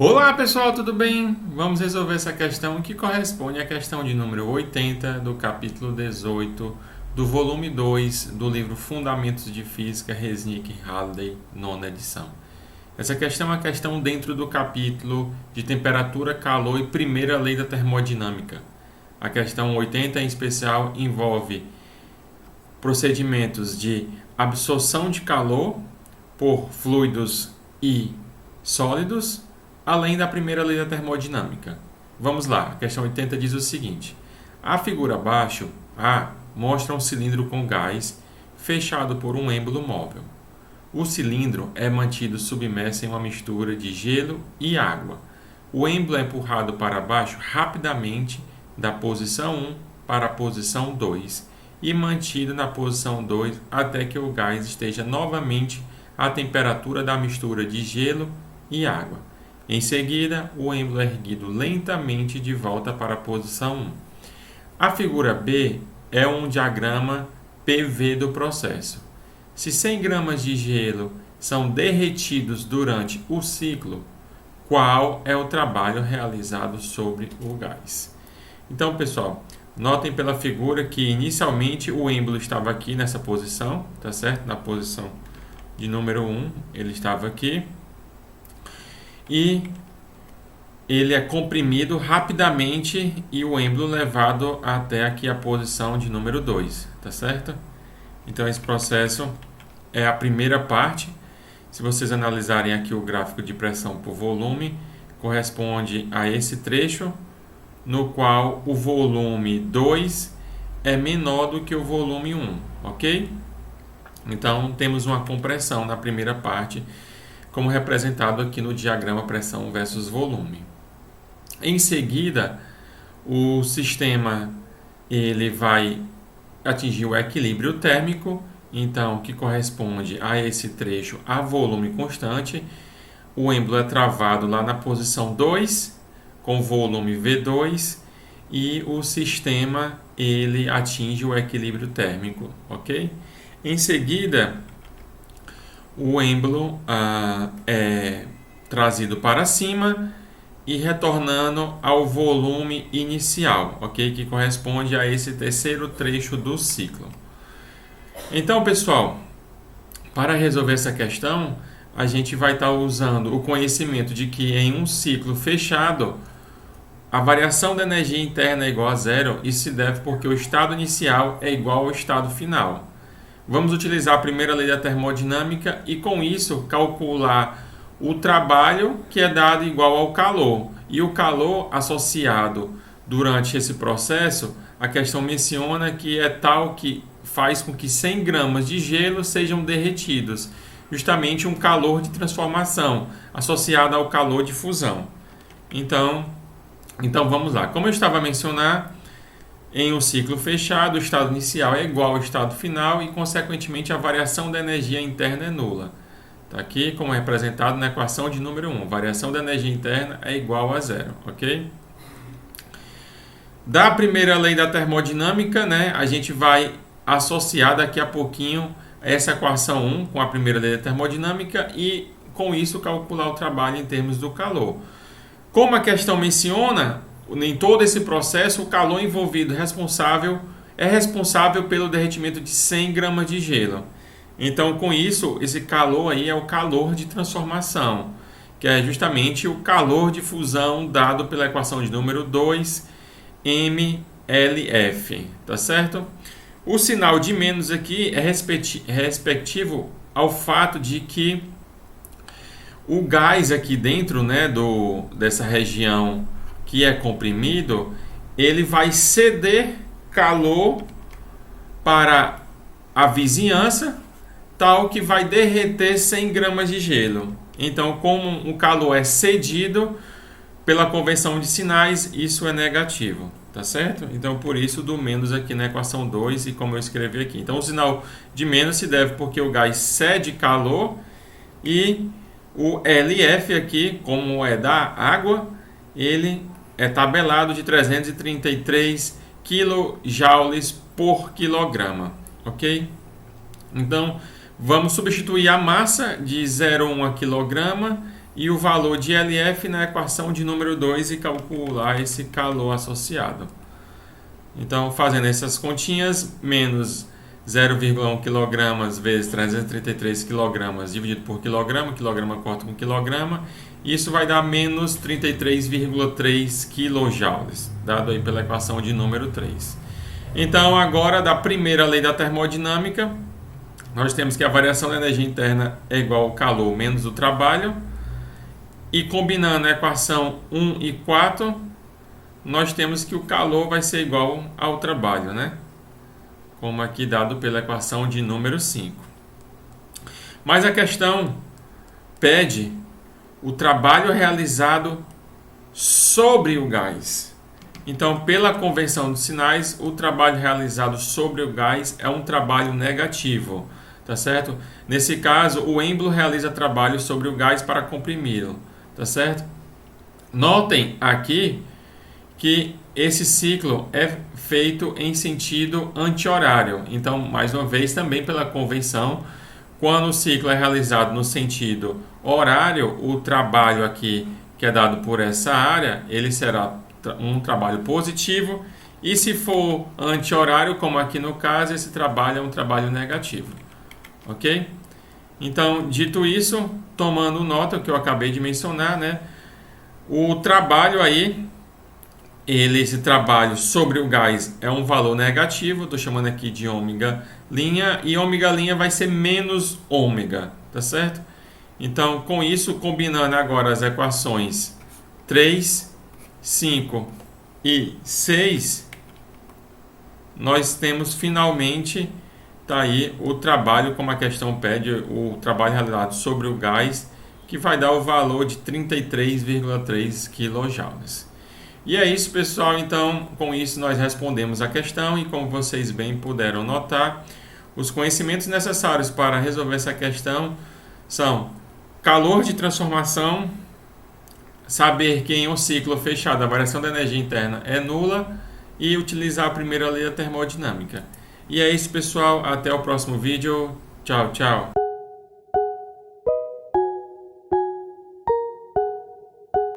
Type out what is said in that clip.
Olá pessoal, tudo bem? Vamos resolver essa questão que corresponde à questão de número 80 do capítulo 18 do volume 2 do livro Fundamentos de Física, Resnick e Halliday, nona edição. Essa questão é uma questão dentro do capítulo de temperatura, calor e primeira lei da termodinâmica. A questão 80 em especial envolve procedimentos de absorção de calor por fluidos e sólidos, além da primeira lei da termodinâmica. Vamos lá, a questão 80 diz o seguinte: a figura abaixo, A, mostra um cilindro com gás fechado por um êmbolo móvel. O cilindro é mantido submerso em uma mistura de gelo e água. O êmbolo é empurrado para baixo rapidamente da posição 1 para a posição 2 e mantido na posição 2 até que o gás esteja novamente à temperatura da mistura de gelo e água. Em seguida, o êmbolo é erguido lentamente de volta para a posição 1. A figura B é um diagrama PV do processo. Se 100 gramas de gelo são derretidos durante o ciclo, qual é o trabalho realizado sobre o gás? Então, pessoal, notem pela figura que inicialmente o êmbolo estava aqui nessa posição, tá certo? Na posição de número 1, ele estava aqui. E ele é comprimido rapidamente e o êmbolo levado até aqui a posição de número 2, tá certo? Então esse processo é a primeira parte. Se vocês analisarem aqui o gráfico de pressão por volume, corresponde a esse trecho, no qual o volume 2 é menor do que o volume 1, ok? Então temos uma compressão na primeira parte, como representado aqui no diagrama pressão versus volume. Em seguida, o sistema ele vai atingir o equilíbrio térmico, então que corresponde a esse trecho a volume constante. O êmbolo é travado lá na posição 2 com volume V2 e o sistema ele atinge o equilíbrio térmico, ok? Em seguida, o êmbolo é trazido para cima e retornando ao volume inicial, ok? Que corresponde a esse terceiro trecho do ciclo. Então, pessoal, para resolver essa questão, a gente vai estar usando o conhecimento de que em um ciclo fechado, a variação da energia interna é igual a zero. Isso se deve porque o estado inicial é igual ao estado final. Vamos utilizar a primeira lei da termodinâmica e, com isso, calcular o trabalho que é dado igual ao calor. E o calor associado durante esse processo, a questão menciona que é tal que faz com que 100 gramas de gelo sejam derretidos. Justamente um calor de transformação associado ao calor de fusão. Então vamos lá. Como eu estava a mencionar, em um ciclo fechado, o estado inicial é igual ao estado final e, consequentemente, a variação da energia interna é nula. Está aqui como representado na equação de número 1. Variação da energia interna é igual a zero, ok? Da primeira lei da termodinâmica, né, a gente vai associar daqui a pouquinho essa equação 1 com a primeira lei da termodinâmica e, com isso, calcular o trabalho em termos do calor. Como a questão menciona, em todo esse processo, o calor envolvido é responsável pelo derretimento de 100 gramas de gelo. Então, com isso, esse calor aí é o calor de transformação, que é justamente o calor de fusão dado pela equação de número 2, mLF, tá certo? O sinal de menos aqui é respectivo ao fato de que o gás aqui dentro, né, dessa região que é comprimido, ele vai ceder calor para a vizinhança, tal que vai derreter 100 gramas de gelo. Então, como o calor é cedido pela convenção de sinais, isso é negativo, tá certo? Então, por isso do menos aqui na equação 2 e como eu escrevi aqui. Então, o sinal de menos se deve porque o gás cede calor e o LF aqui, como é da água, ele é tabelado de 333 kJ por quilograma, ok? Então, vamos substituir a massa de 0,1 kg e o valor de LF na equação de número 2 e calcular esse calor associado. Então, fazendo essas continhas, menos 0,1 kg vezes 333 kg dividido por quilograma, quilograma corta com quilograma, isso vai dar menos 33,3 kJ, dado aí pela equação de número 3. Então, agora, da primeira lei da termodinâmica, nós temos que a variação da energia interna é igual ao calor menos o trabalho. E combinando a equação 1 e 4, nós temos que o calor vai ser igual ao trabalho, né? Como aqui dado pela equação de número 5. Mas a questão pede o trabalho realizado sobre o gás. Então, pela convenção dos sinais, o trabalho realizado sobre o gás é um trabalho negativo, tá certo? Nesse caso, o êmbolo realiza trabalho sobre o gás para comprimi-lo, tá certo? Notem aqui que esse ciclo é feito em sentido anti-horário. Então, mais uma vez, também pela convenção, quando o ciclo é realizado no sentido horário, o trabalho aqui que é dado por essa área, ele será um trabalho positivo, e se for anti-horário, como aqui no caso, esse trabalho é um trabalho negativo. Ok? Então, dito isso, tomando nota que eu acabei de mencionar, né? O trabalho aí, esse trabalho sobre o gás é um valor negativo, estou chamando aqui de ômega linha, e ômega linha vai ser menos ômega, tá certo? Então, com isso, combinando agora as equações 3, 5 e 6, nós temos finalmente, tá aí o trabalho, como a questão pede, o trabalho realizado sobre o gás, que vai dar o valor de 33,3 kJ. E é isso, pessoal. Então, com isso nós respondemos a questão, e como vocês bem puderam notar, os conhecimentos necessários para resolver essa questão são calor de transformação, saber que em um ciclo fechado a variação da energia interna é nula e utilizar a primeira lei da termodinâmica. E é isso, pessoal. Até o próximo vídeo. Tchau, tchau.